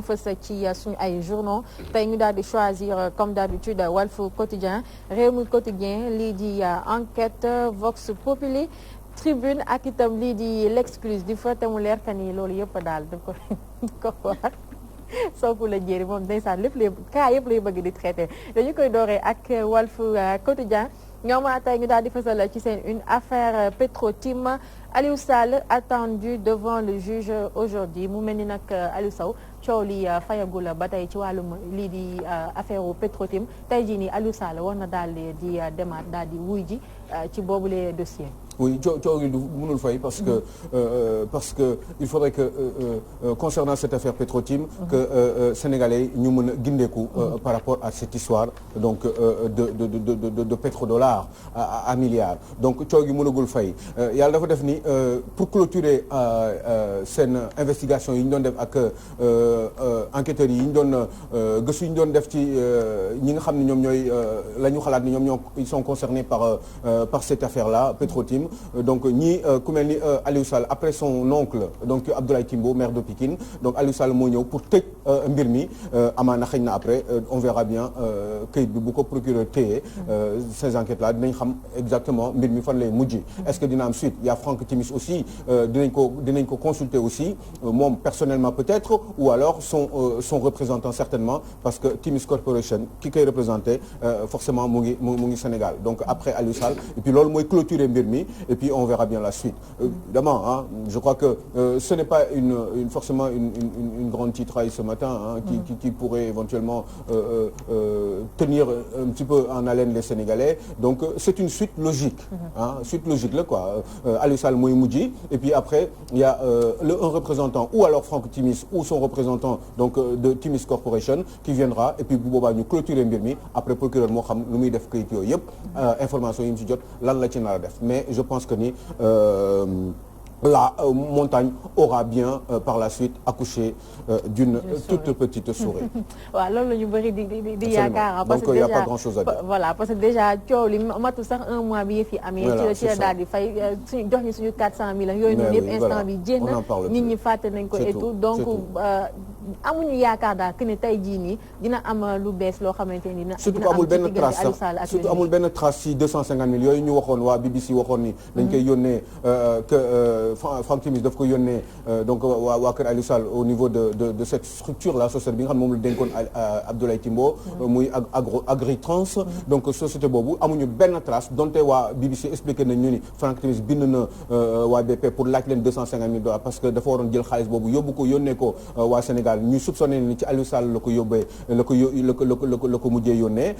fës ci suñu ay journaux tey ñu daal di choisir comme d'habitude Walf Quotidien Rewmi Quotidien lii di Enquête Vox Populi Tribune ak itam lii di L'Exclusif te mu leer ka ni loolu yëpp daal daf ko wax soopu la jéeri moom ndeysaan lépp lay cas yëpp lay bëgg di traité dañu koy dooree ak Walf Quotidien ñoom tey ñu daal di fësal ci seen une affaire Petro-Tim Aliou Sall attendu devant le juge aujourd'hui mu mel ni nag Aliou Sow coow li fayagul ba tey ci wàllum lii di affaire Petro-Tim tey jii nii Aliou Sall war na daal di demaat daal di wuy ji ci boobule dossier. Oui coow gi du mënul fay parce que il faudrait que concernant cette affaire Petro-Tim que sénégalais ñu mën a gindeeku par rapport à cette histoire donc de pétrodollars à milliards donc coow gi mënagul fay yàlla dafa def ni pour clôturer seen investigation yi ñu doon def ak enquêteurs yi ñu doon gëstu yi ñu doon def ci ñi nga xam ne ñoom ñooy la ñu xalaat ni ñoom ils sont concernés par cette affaire-là Petro-Tim donc ñii ku mel ni Aliou Sall après son oncle donc Abdoulaye Timbo maire de Pikine donc Aliou Sall moo ñëw pour tëj mbir mi amaana xëy na après on verra bien këyit bi bu ko procureur téye ces enquêtes là dinañ xam exactement mbir mi fan lay mujj est-ce que dina am suite il y a Franck Timis aussi dinañ ko consulter aussi moom personnellement peut-être ou alors son représentant certainement parce que Timis Corporation ki koy représenté forcément mu ngi Sénégal donc après Aliou Sall et puis loolu mooy clôturer mbir mi et puis on verra bien la suite évidemment je crois que ce n'est pas forcément une grande titraille ce matin qui pourrait éventuellement tenir un petit peu en haleine les Sénégalais donc c'est une suite logique suite logique là quoi Aliou Sall mooy mujj et puis après il y a un représentant ou alors Franck Timis ou son représentant donc de Timis Corporation qui viendra et puis bu boobaa ñu clôturer mbir mi après procureur moo xam lu muy def kayit yooyu yëpp information yi mu ci jot lan la ci nar a def mais je pense que ni la montagne aura bien par la suite accouché d'une toute petite souris. waaw loolu la ñu bëri di yaakaar. parce que donc il y a pas grand-chose à dire. voilà parce que déjà coow li matul sax un mois bi yëf yi amee. ci la daal di fay jox ñu suñu 400000 ak yooyu noonu yëpp instant bi jéem na nit ñi fàtte nañ ko et tout donc amuñu yaakaar daal que ne tey jii nii dina am lu bees loo xamante ni dina. surtout amul benn trace sax surtout amul benn trace ci 250000 yooyu ñu waxoon waa BBC waxoon ni. dañ koy yónnee que. Franck Timis daf ko yónnee donc waa kër Aliou Sall au niveau de cette structure là société bi nga xam ne moom la dénkoon Abdoulaye Timbo muy Agritrans donc société boobu amuñu benn trace donte waa BBC expliqué nañ ñu ni Franck Timis bind na waa BP pour laaj leen $250,000 parce que dafa waroon jël xaalis boobu yóbbu ko yónnee ko waa Sénégal ñu soupçonné ni ci Aliou Sall la ko yóbbee la ko mujjee yónnee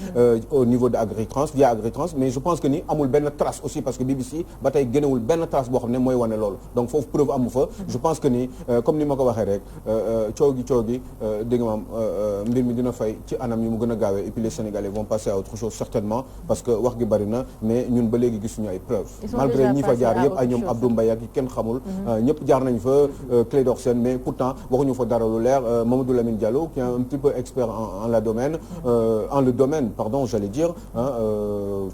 au niveau de Agritrans via Agritrans mais je pense que ni amul benn trace aussi parce que BBC ba tey génnewul benn trace boo xam ne mooy wane loolu donc foofu preuve amu fa je pense que ni comme ni ma ko waxee rek coow gi dégg nga maam mbir mi dina fay ci anam yi mu gën a gaawee et puis les Sénégalais vont passer à autre chose certainement parce que wax gi bari na mais ñun ba léegi gisuñu ay preuves malgré ñi fa jaar yëpp ay ñoom Abdou Mbaye ak kenn xamul ñëpp jaar nañ fa Clédor Sène mais pourtant waxuñu fa dara lu leer Mamadou Lamine Diallo qui est un petit peu expert en le domaine pardon j'allais dire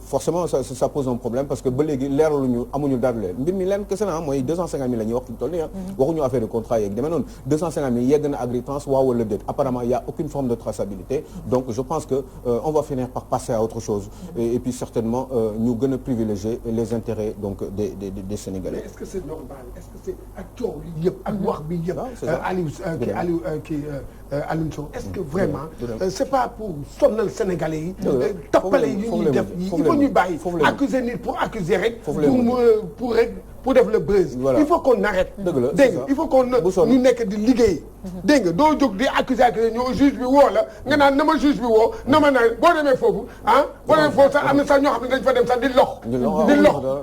forcément ça pose un problème parce que ba léegi leeraluñu amuñu dara leer mbir mi leen kese na mooy 250,000 la ñuy wax fi mu toll nii waxuñu affaire de contrat yeeg demee noonu 250,000 yegg na Agritrans waaw wala déet apparemment il y a aucune forme de traçabilité donc je pense que on va finir par passer à autre chose et puis certainement ñu gën a privilégier les intérêts donc des Sénégalais. Mais est-ce que c'est normal est-ce que c'est ak coow li yëpp ak wax bi yëpp Aliou Sow est-ce que vraiment c'est pas pour sonnal Sénégalais yi tappale yi ñuy def il faut ñu bàyyi accuser nit pour accuser rek pour def le buzz. Voilà. Il faut qu'on arrête. dégg nga il faut qu'on ñu nekk di liggéey. dégg nga doo jóg di accuser ñoo juge bi woo la nga naan na ma juge bi woo na ma naan boo demee foofu boo demee foofu sax am na sax ñoo xam ne dañ fa dem sax di lox.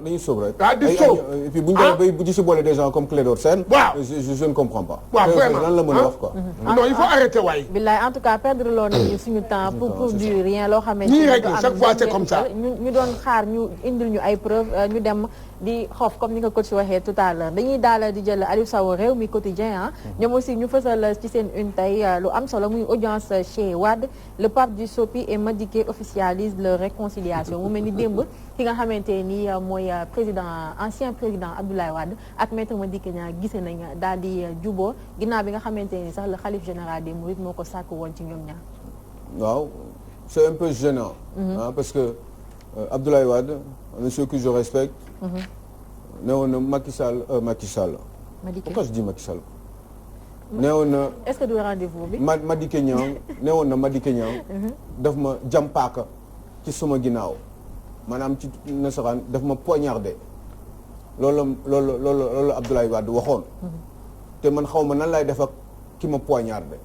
dañuy sóob rek. di sóob et puis bu ñu demee bu ñu si boole des gens comme Clédor Sène. waaw je ne comprends pas. waaw vraiment lan la mën a wax quoi. non il faut arrêter waay. billaay en tout cas perdre loo nañu suñu temps pour du rien loo xamante ni rek chaque fois c'est comme ça. ñu doon xaar ñu indil ñu ay preuves ñu dem. di xoof comme ni nga coach waxee tout à l'heure dañuy daal di jël Aliou Sow réew mi quotidien ñoom aussi ñu fësal ci seen une tey lu am solo muy audience chez Wade le pape du Sopi et Madické officialise leur réconciliation mu mel ni démb ki nga xamante ni mooy ancien président Abdoulaye Wade ak maître Madické Niang gise nañ daal di juboo ginnaaw bi nga xamante ni sax le khalife général des Mourides moo ko sàkk woon ci ñoom ñaar. waaw c'est un peu gênant. Parce que Abdoulaye Wade monsieur que je respecte. newoon na Macky Sall. Madické pourquoi je dis Macky Sall. newoon na. est-ce que du rendez-vous bi. Madické Niang newoon na Madické Niang. daf ma jam paaka ci suma ginnaaw maanaam ci nasaraan daf ma poignardé loolu Abdoulaye Wade waxoon. te man xaw ma nan laay def ak ki ma poignardé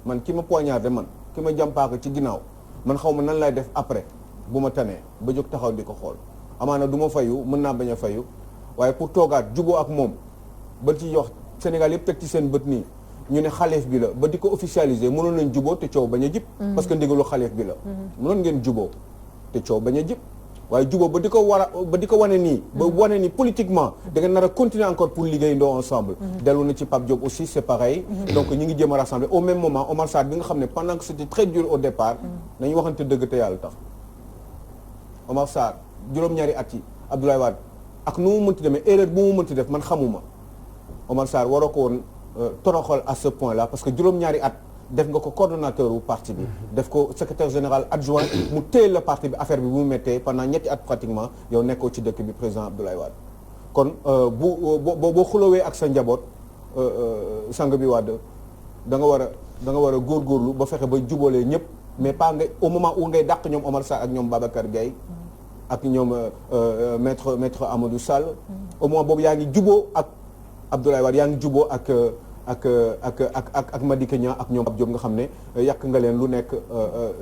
man ki ma poignardé man ki ma jam paaka ci ginnaaw man xaw ma nan laay def après bu ma tanee ba jóg taxaw di ko xool amaana du ma fayu mën naa bañ a fayu waaye pour toogaat juboo ak moom ba ci yox Sénégal yëpp teg ci seen bët nii ñu ne xaleef bi la ba di ko officialiser mënoon nañ juboo te coow bañ a jib parce que ndigalu xaleef bi la mënoon ngeen juboo te coow bañ a jib waaye juboo ba di ko wane nii ba wane ni politiquement da nga nar a continuer encore pour liggéey ndoo ensemble dellu na ci Pape Diop aussi c'est pareil donc ñi ngi jéem a rassembler au même moment Omar Sarr bi nga xam ne pendant que c'était très dur au départ nañu waxante dëgg te yàlla tax Omar Sarr juróom-ñaari at yi Abdoulaye Wade ak nu mu mënti demee erreur bu mu mënti def man xamuma Omar Sarr waroo ko woon toroxal à ce point là parce que juróom-ñaari at def nga ko coordonnateur wu parti bi def ko secrétaire général adjoint mu téye la parti bi affaire bi bu mu méttee pendant ñetti at pratiquement yow nekkoo ci dëkk bi président Abdoulaye Wade kon boo xulowee ak sa njaboot sang bi Wade da nga war a góorgóorlu ba fexe ba jubalee ñëpp mais pas nga au moment où ngay dàq ñoom Omar Sarr ak ñoom Babacar Gaye ak ñoom maître Amadou Sall au moment boobu yaa ngi juboo ak Abdoulaye Wade yaa ngi juboo ak Madické Niang ak ñoom Pape Diop nga xam ne yàq nga leen lu nekk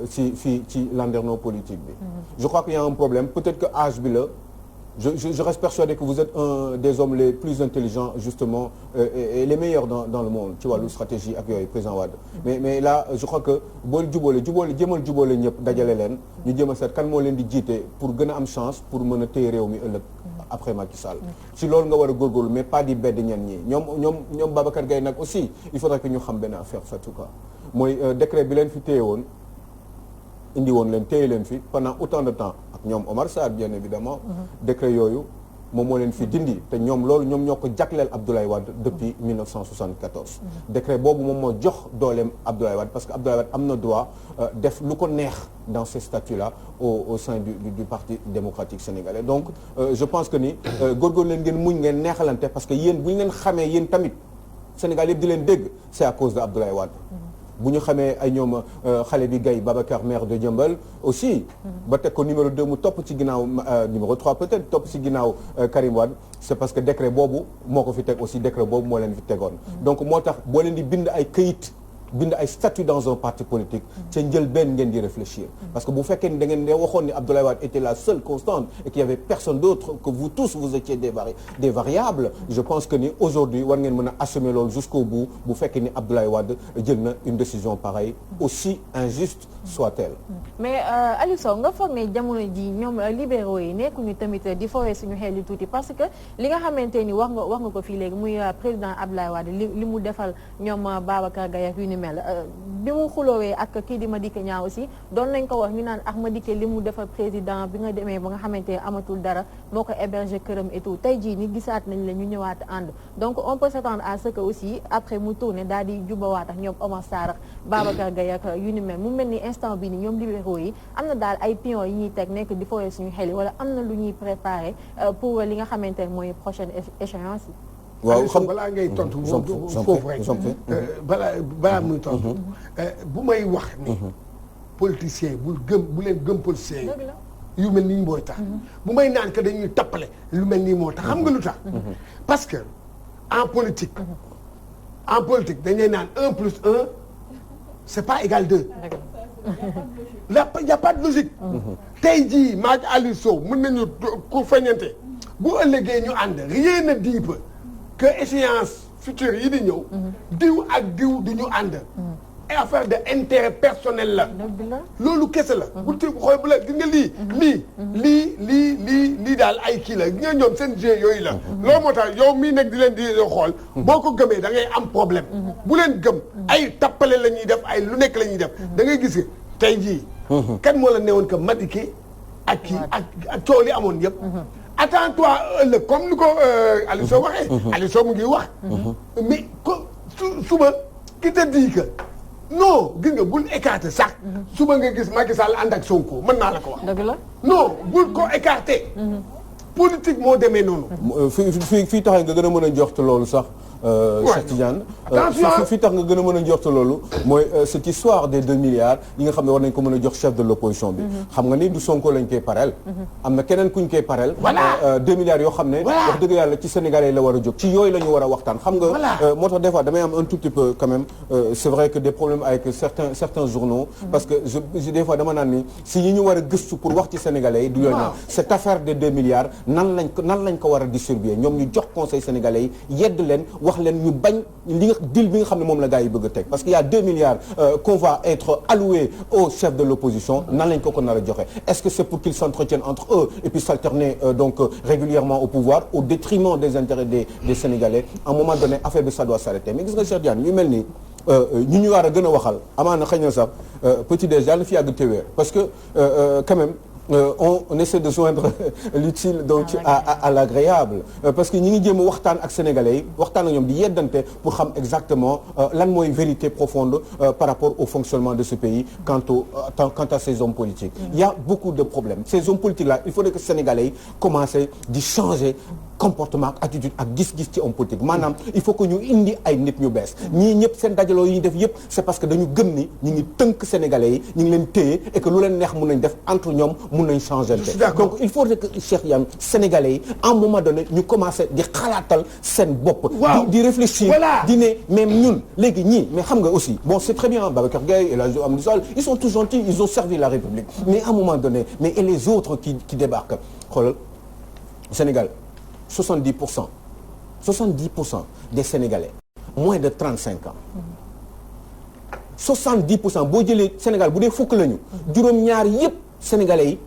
ci landerneau politique bi. Je crois qu'il y a un problème peut-être que âge bi la je reste persuadé que vous êtes un des hommes les plus intelligents justement et les meilleurs dans le monde ci wàllu stratégie ak yooyu président Wade. mais là je crois que boo jéemal jubóole ñëpp dajale leen ñu jéem a seet kan moo leen di jiite pour gën a am chance pour mën a téye réew mi ëllëg. après Macky Sall si loolu nga war a góorgóorlu mais pas di bedd ñenn ñi ñoom Babacar Gaye nag aussi il faudrait que ñu xam benn affaire en tout cas mooy décret bi leen fi téye woon indi woon leen téye leen fi pendant autant de temps ak ñoom Omar Sarr bien évidemment décret yooyu moom moo leen fi dindi te ñoom ñoo ko jagleel Abdoulaye Wade depuis 1974 décret boobu moom moo jox dooleem Abdoulaye Wade parce que Abdoulaye Wade am na droit def lu ko neex dans ces statuts là au sein du parti démocratique sénégalais donc je pense que ni góorgóorlu leen ngeen muñ ngeen neexalante parce que yéen bu ñu leen xamee yéen tamit Sénégal yëpp di leen dégg c'est à cause de Abdoulaye Wade bu ñu xamee ay ñoom xale bi Gaye Babacar maire de Dieumbeul aussi ba teg ko numéro 2 mu topp ci ginnaaw numéro 3 peut-être topp ci ginnaaw Karim Wade c'est parce que décret boobu moo ko fi teg aussi décret boobu moo leen fi tegoon donc moo tax boo leen di bind ay këyit bind ay statut dans un parti politique ca njëlbéen ngeen di réfléchir parce que bu fekkee ni da ngeen waxoon ni Abdoulaye Wade était la seule constante et qu'il y avait personne d'autre que vous tous vous étiez des variables je pense que ni aujourd'hui war ngeen mën a assumer loolu jusqu'au bout bu fekkee ni Abdoulaye Wade jël na une décision pareille aussi injuste soit-elle mais Aliou Sow nga foog ne jamono ji ñoom libéraux yi nekkuñu tamit di fowee suñu xel li tuuti parce que li nga xamante ni wax nga ko fii léegi muy président Abdoulaye Wade li mu defal ñoom Babacar Gaye ak bi mu xuloowee ak kii di Madické Niang aussi doon nañ ko wax ñu naan ak Madické li mu defal président bi nga demee ba nga xamante amatul dara moo ko héberger këram et tout tey jii ni gisaat nañ la ñu ñëwaat ànd donc on peut s'attendre à ce que aussi après mu tourné daal di jubawaat ak ñoom Omar Sarr ak Babacar Gaye ak yu ni mel mu mel ni instant bi ni ñoom libéraux yi am na daal ay pions yi ñuy teg nekk di fooyee suñu xel yi wala am na lu ñuy préparer pour li nga xamante ne mooy prochaine échéance yi waaw xam balaa ngay tontu foofu rek balaa muy tontu bu may wax ni politicien bu leen gëm politicien yi yu mel nii mooy tax bu may naan que dañuy tappale lu mel nii moo tax xam nga lu tax parce que en politique dañuy naan 1 plus 1 c'est pas égal 2 y a pas de logique tey jii maag Aliou Sow mën nañu ku feñante bu ëllëgee ñu ànd rien ne dit que échéance future yi di ñëw diw ak diw du ñu ànd affaire de intérêt personnel la. loolu kese la. bu ti xool bu la gis nga lii daal ay kii la gis nga ñoom seen jeu yooyu la. loolu moo tax yow mii nekk di leen di xool. boo ko gëmee da ngay am problème. bu leen gëm ay tappale la ñuy def ay lu nekk la ñuy def da ngay gis tey jii. kan moo la newoon que Madické ak kii ak coow li amoon yëpp. attends-toi ëllëg comme ni ko Aliou Sow waxee. Aliou Sow mu ngi wax. mais suba ki te dit que non gis nga bul écarter sax. suba nga gis Macky Sall ànd ak Sonko mën naa la ko wax. dëgg la non bul ko écarter. politique moo demee noonu. fii tax nga gën a mën a jox loolu sax. Cheikh Tidiane fii tax nga gën a mën a jox loolu mooy cette histoire des 2 milliards yi nga xam ne war nañ ko mën a jox chef de l'opposition bi. xam nga ni du Sonko lañ koy pareel. am na keneen kuñ koy pareel. 2 milliards yoo xam ne. wax dëgg yàlla ci Sénégalais la war a jóg ci yooyu la ñu war a waxtaan. xam nga moo tax des fois damay am un tout petit peu quand même c'est vrai que des problèmes avec certains journaux. parce que des fois dama naan ni si ñi ñu war a gëstu pour wax ci Sénégalais yi du yoon cette affaire des 2 milliards nan lañ ko war a distribuer ñoom ñu jox conseil sénégalais yi yedd leen wax leen ñu bañ li nga deal bi nga xam ne moom la gars yi bëgg a teg parce qu'il y a 2 milliards qu'on va être alloués au chef de l'opposition nan lañ ko nar a joxe est-ce que c'est pour qu'ils s'entretiennent entre eux et puis s'alterner donc régulièrement au pouvoir au détriment des intérêts des Sénégalais à un moment donné affaire bi ça doit s'arrêter mais gis nga Cheikh Diagne ñu mel nii ñu war a gën a waxal amaana xëy na sax petit déj yàlla fi yàgg téwéer parce que quand même on essaie de joindre l'utile donc à l'agréable parce que ñi ngi jéem a waxtaan ak sénégalais yi waxtaan ak ñoom di yeddante pour xam exactement lan mooy vérité profonde par rapport au fonctionnement de ce pays quant à ces hommes politiques. Il y a beaucoup de problèmes ces hommes politiques là il faudrait que sénégalais yi commencent di changer comportement ak attitude ak gis-gis ci homme politique maanaam il faut que ñu indi ay nit ñu bees ñii ñëpp seen dajaloo yi ñu def yëpp c'est parce que dañu gëm ni ñu ngi tënk sénégalais yi ñu ngi leen téye et que lu leen neex mën nañ def entre ñoom mën nañ changer donc il faudrait que Cheikh Yane sénégalais yi à un moment donné ñu commencer di xalaatal seen bopp di réfléchir di ne même ñun léegi ñii mais xam nga aussi bon c'est très bien Babacar Gueye et Amadou Sall ils sont tous gentils ils ont servi la République mais à un moment donné mais et les autres qui débarquent xoolal Sénégal 70% des Sénégalais moins de 35 ans 70% boo jëlee Sénégal bu dee fukk lañu juróom-ñaar yépp Sénégalais yi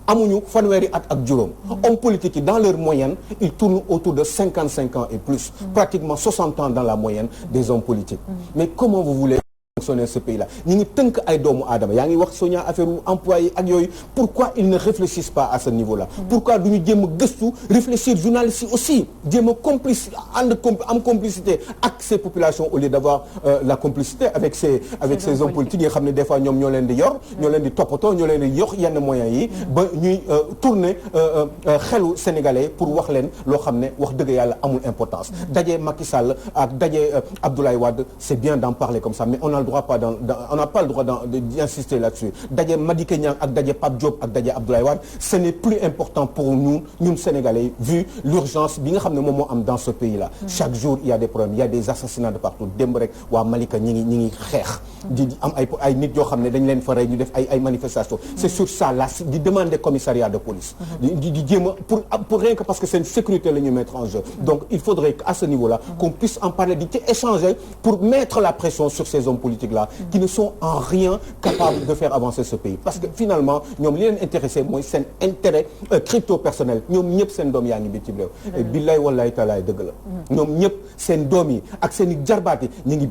amuñu fanweeri at ak juróom hommes politiques yi dans leur moyenne ils tournent autour de 55 ans et plus pratiquement 60 ans dans la moyenne des hommes politiques mais comment vous voulez fonctionner ce pays là ñi ngi tënk ay doomu aadama yaa ngi wax soña affaire employé ak yooyu pourquoi ils ne réfléchissent pas à ce niveau là pourquoi duñu jéem a gëstu réfléchir journalistes yi aussi jéem a am complicité ak ces populations au lieu d'avoir la complicité avec ces hommes politiques yi nga xam ne des fois ñoom ñoo leen di yor ñoo leen di toppatoo ñoo leen di yox yenn moyens yi ba ñuy tourner xelu sénégalais pour wax leen loo xam ne wax dëgg yàlla amul importance daje Macky Sall ak daje Abdoulaye Wade c'est bien d'en parler comme ça mais on n'a pas le droit d'insister là-dessus daje Madické Niang ak daje Pape Diop ak daje Abdoulaye Wade ce n'est plus important pour ñun Sénégalais vu l'urgence bi nga xam ne moom moo am dans ce pays-là chaque jour il y a des problèmes il y a des assassinats de partout démb rek waa Malika ñi ngi xeex di am ay nit yoo xam ne dañ leen fa rey ñu def ay manifestations c'est sur ça là di demander commissariat de police di jéem a pour rien que parce que c'est une sécurité la ñu mettre en jeu donc il faudrait qu'à ce niveau-là qu'on puisse en parler di ci échanger pour mettre la pression sur ces hommes politiques là qui ne sont en rien capables de faire avancer ce pays parce que finalement ñoom li leen intéressé mooy seen intérêt crypto personnel ñoom ñëpp seen doom yaa ngi bitim réew billaay wallaay taalaay dëgg la ñoom ñëpp seen doom yi ak seen i jarbaat yi ñu ngi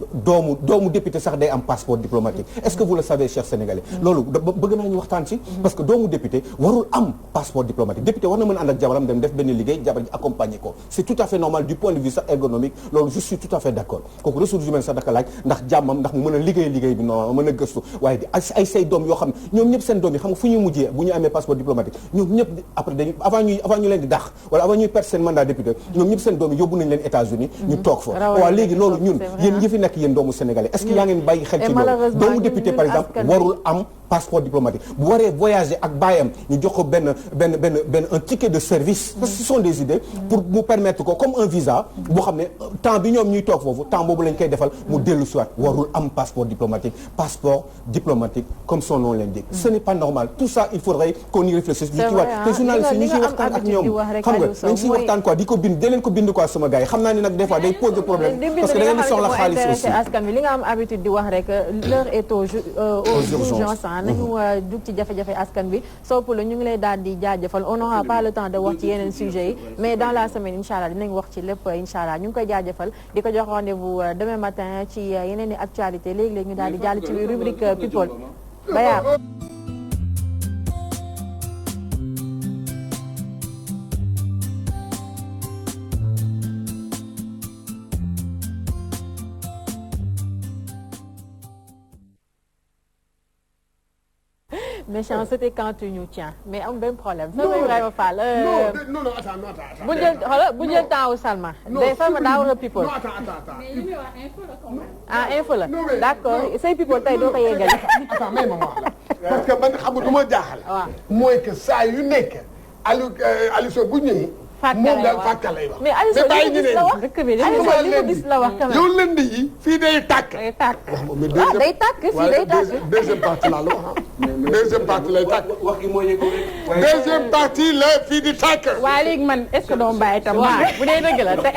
doomu député sax day am passeport diplomatique est-ce que vous le savez chers Sénégalais loolu bëgg naa ñu waxtaan ci parce que doomu député warul am passeport diplomatique député war na mën a ànd ak jabaram dem def benn liggéey jabar ji accompagner ko c'est tout à fait normal du point de vue sax ergonomique loolu je suis tout à fait d'accord kooku ressources humaines sax daka laaj ndax jàmmam ndax mu mën a liggéey bi non mën a gëstu waaye ay say doom yoo xam ne ñoom ñëpp seen doom yi xam nga fu ñuy mujjee bu ñu amee passeport diplomatique ñoom ñëpp après dañu avant ñu leen di dàq wala avant ñuy perdre seen mandat député ñoom ñëpp seen doom yi yóbbu nañ leen États-Unis ñu toog fa waaw léegi loolu ñun yéen ñi fi nekk yéen doomu sénégalais est-ce que yaa ngeen bàyyi xel ci loolu doomu député par exemple warul am passeport diplomatique bu waree voyager ak baayam ñu jox ko benn un ticket de service parce que ce sont des idées pour mu permettre ko comme un visa boo xam ne temps bi ñoom ñuy toog foofu temps boobu lañ koy defal mu dellu soit warul am passeport diplomatique comme son nom l'indique ce n'est pas normal tout ça il faudrait qu'on y réfléchisse ñu ci war te journaliste yi ñu ciy waxtaan ak ñoom xam nga nañ ciy waxtaan quoi di ko bind da leen ko bind quoi sama gars yi xam naa ne nag des fois day poser problème parce que da ngeen di soxla xaalis aussi askan bi li nga am habitude di wax rek l'heure est aux urgences nañu dugg ci jafe-jafe askan bi sopp la ñu ngi lay daal di jaajëfal on n'aura pas le temps de wax ci yeneen sujets yi mais dans la semaine incha allah dinañ wax ci lépp incha allah ñu ngi koy jaajëfal di ko jox rendez-vous demain matin ci yeneen i actualité léegi-léegi ñu daal di jàll ci rubrique people Baya méchant c'était quand tu nous tiens mais am benn problème. non Ibrahima Fall. non attends. bu jël temps wu Salma. day Salma daa war a people. non attends. mais li muy wax info la quand même. ah info la d'accord say people tey doo ko yeggali. attends mais ma wax la parce que man xam nga du ma jaaxal. waaw mooy que saa yu nekk Aliou Sow bu ñëwee. moom daal fàkka lay wax. mais Aliou Sow li mu gis la wax dëkk bi Aliou Sow li mu gis la wax quand même. yow lundi yi fii day tàkk. day tàkk waaw day tàkk fii day tàkk. deuxième partie la wax deuxième partie lay tàkk. wax gi moo yëg rek. deuxième partie la fii di tàkk. waa léegi man est-ce que doo bàyyi tam. waaw bu dee dëgg la te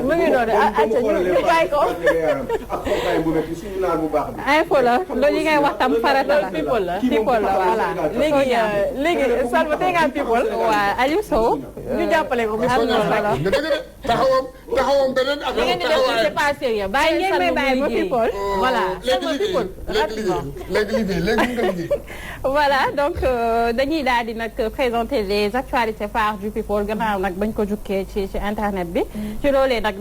mu ngi noonu acca ñu bàyyi ko. info la loolu li ngay wax tam farata la. people la voilà. léegi Salma tey ngaa people. waa Aliou Sow. ñu jàppale ko. am na solo. taxawam beneen li ngeen di def c'est pas sérieux bàyyi ngeen may bàyyi ba people. voilà léegi liggéey. voilà donc dañuy daal di nag présenter les actualités phares du people gannaaw nag bañ ko jukkee ci internet bi. ci loolee nag.